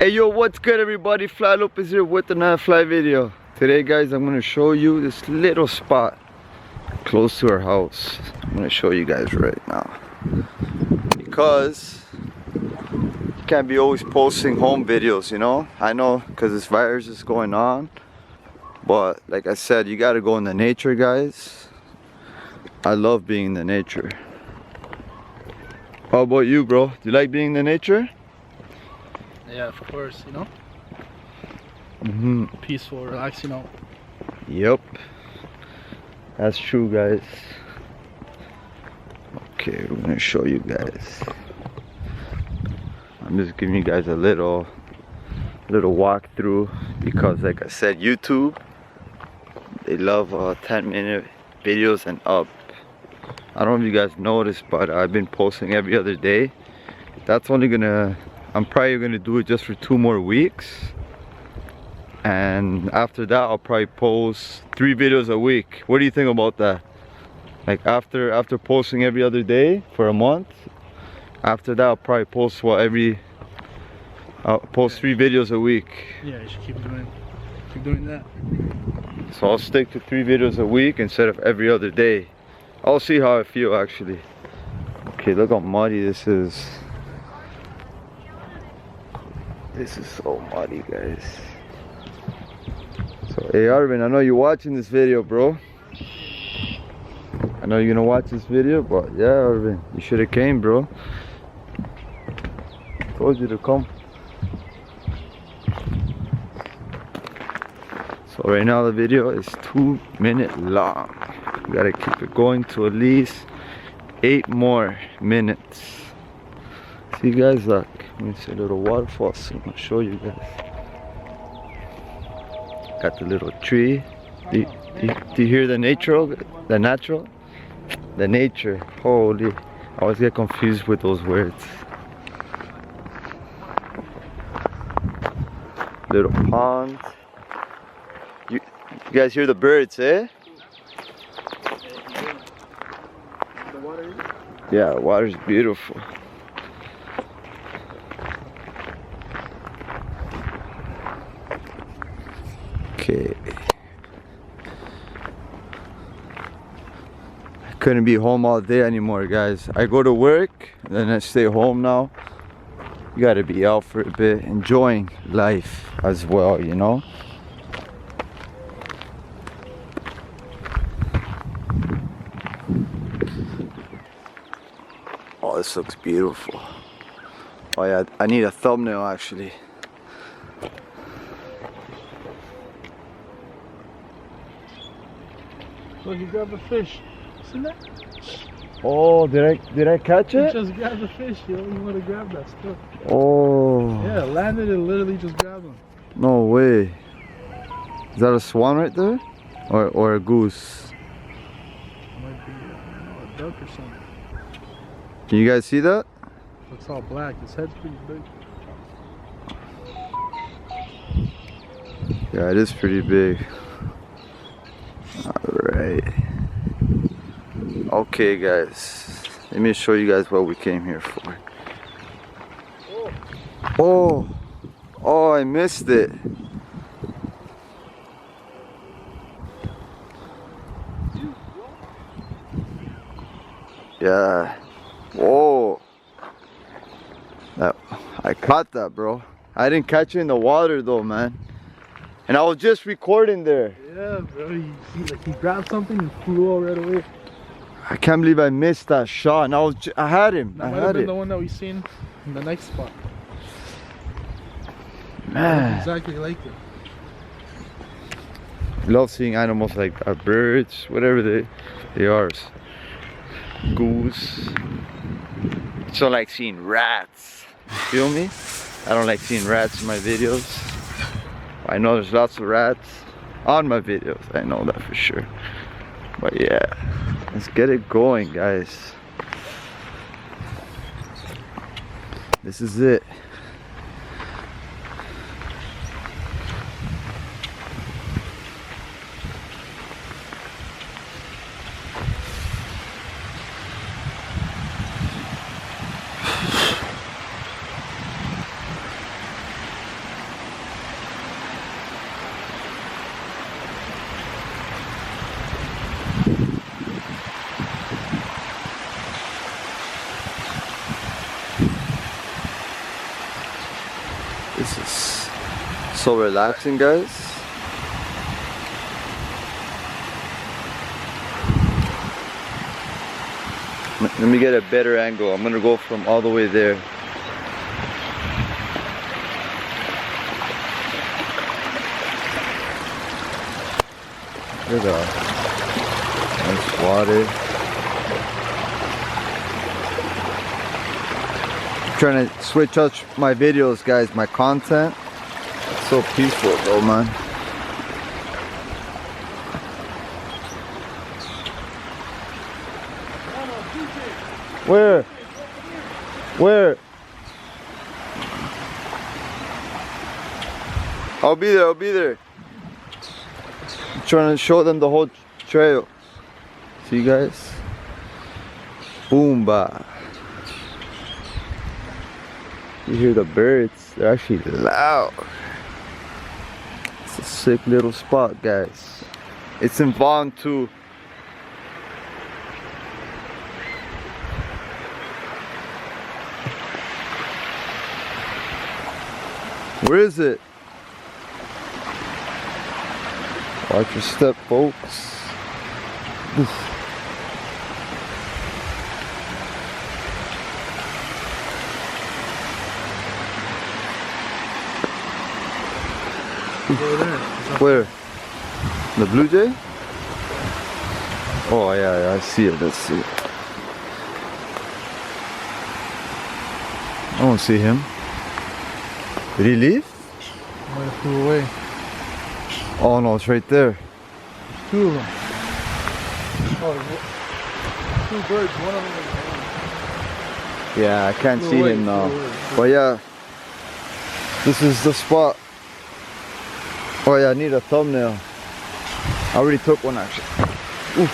Hey yo, what's good everybody? Fly Lopez here with another fly video. Today guys, I'm going to show you this little spot close to our house. I'm going to show you guys right now. Because you can't be always posting home videos, you know? I know because this virus is going on. But like I said, you got to go in the nature, guys. I love being in the nature. How about you, bro? Do you like being in the nature? Yeah, of course, you know? Peaceful, relaxed, you know? Yep. That's true, guys. Okay, we're gonna show you guys. I'm just giving you guys a little walkthrough because like I said, YouTube, they love 10-minute videos and up. I don't know if you guys noticed, but I've been posting every other day. That's only gonna, I'm probably gonna do it just for 2 more weeks. And after that, I'll probably post 3 videos a week. What do you think about that? Like after posting every other day for a month, after that I'll probably post I'll post 3 videos a week. Yeah, you should keep doing that. So I'll stick to 3 videos a week instead of every other day. I'll see how I feel actually. Okay, look how muddy this is. This is so muddy, guys. So, hey Arvin, I know you're watching this video, bro. I know you're gonna watch this video, but yeah, Arvin, you should have came, bro. Told you to come. So right now the video is 2 minutes long. We gotta keep it going to at least 8 more minutes. See guys, look, let me see a little waterfall soon. I'll show you guys. Got the little tree. Do you hear the natural? The natural? The nature. Holy, I always get confused with those words. Little pond. You guys hear the birds, eh? The water? Yeah, the water's beautiful. Okay. I couldn't be home all day anymore, guys. I go to work, then I stay home now. You gotta be out for a bit, enjoying life as well, you know? Oh, this looks beautiful. Oh yeah, I need a thumbnail actually. Look, you grabbed a fish. See that? Oh, did I catch You it? just grabbed a fish, yo. You want to grab that stuff. Oh. Yeah, landed and literally just grabbed him. No way. Is that a swan right there? Or a goose? Might be a duck or something. Can you guys see that? Looks all black. His head's pretty big. Yeah, it is pretty big. Alright. Okay guys. Let me show you guys what we came here for. Oh. Oh, I missed it. Yeah. Whoa. I caught that, bro. I didn't catch it in the water though, man. And I was just recording there. Yeah, bro. You see, like he grabbed something and flew all right away. I can't believe I missed that shot. And I had him. That I might had have been it. the one that we seen in the next spot. Man. Exactly like it. Love seeing animals like that. Birds, whatever they are. Goose. Just don't like seeing rats. You feel me? I don't like seeing rats in my videos. I know there's lots of rats on my videos. I know that for sure. But yeah, let's get it going, guys. This is it. So relaxing, guys. Let me get a better angle. I'm gonna go from all the way there. Look at that. Nice water. I'm trying to switch up my videos, guys, my content. It's so peaceful though, man. Where? Where? I'll be there, I'll be there. I'm trying to show them the whole trail. See you guys? Boomba. You hear the birds, they're actually loud. It's a sick little spot, guys. It's in Vaughn too. Where is it? Watch your step, folks. Oof. Over there. Where? The blue jay? Oh yeah, I see it. Let's see it. I don't see him. Did he leave? Might have flew away. Oh no, it's right there. There's two of them. Oh, two birds. One of them is Yeah, I can't flew see away, him now. flew away. But yeah, this is the spot. Oh yeah, I need a thumbnail. I already took one actually. Ooh.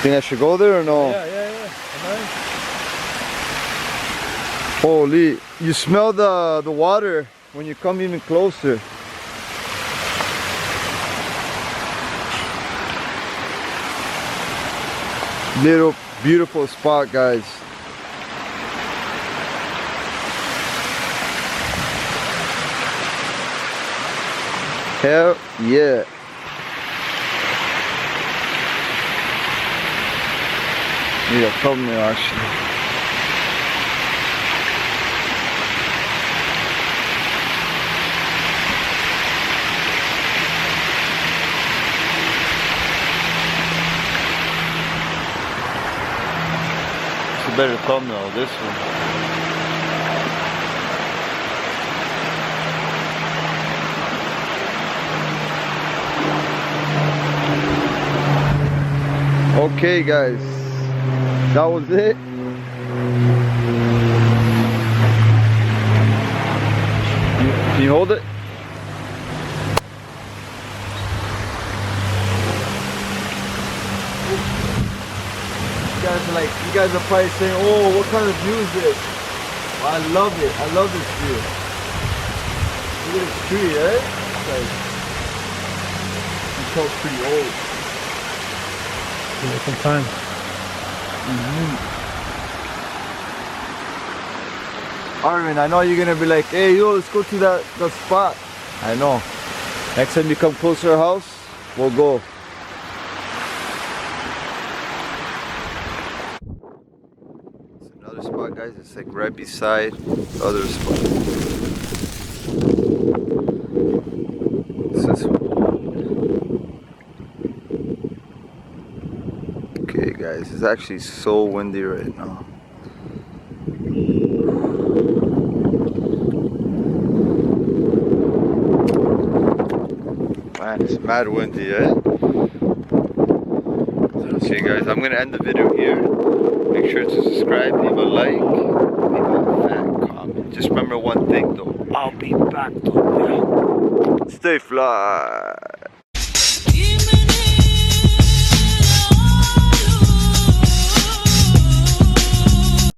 Think I should go there or no? Yeah. Nice. Holy, you smell the water when you come even closer. Little beautiful spot, guys. Hell yeah. Need a thumbnail actually. It's a better thumbnail, this one. Okay guys, that was it. Can you hold it? You guys are probably saying, oh, what kind of view is this? Well, I love it. I love this view. Look at this tree, eh? It's like, it's pretty old. Give it some time. Arvin, I know you're gonna be like, hey yo, let's go to that spot. I know. Next time you come close to our house, we'll go. It's another spot, guys. It's like right beside the other spot. It's this one. Okay guys, it's actually so windy right now. Man, it's mad windy, eh? So you guys, I'm gonna end the video here. Make sure to subscribe, leave a like, leave a fat comment. Just remember one thing though, I'll be back though. Stay fly.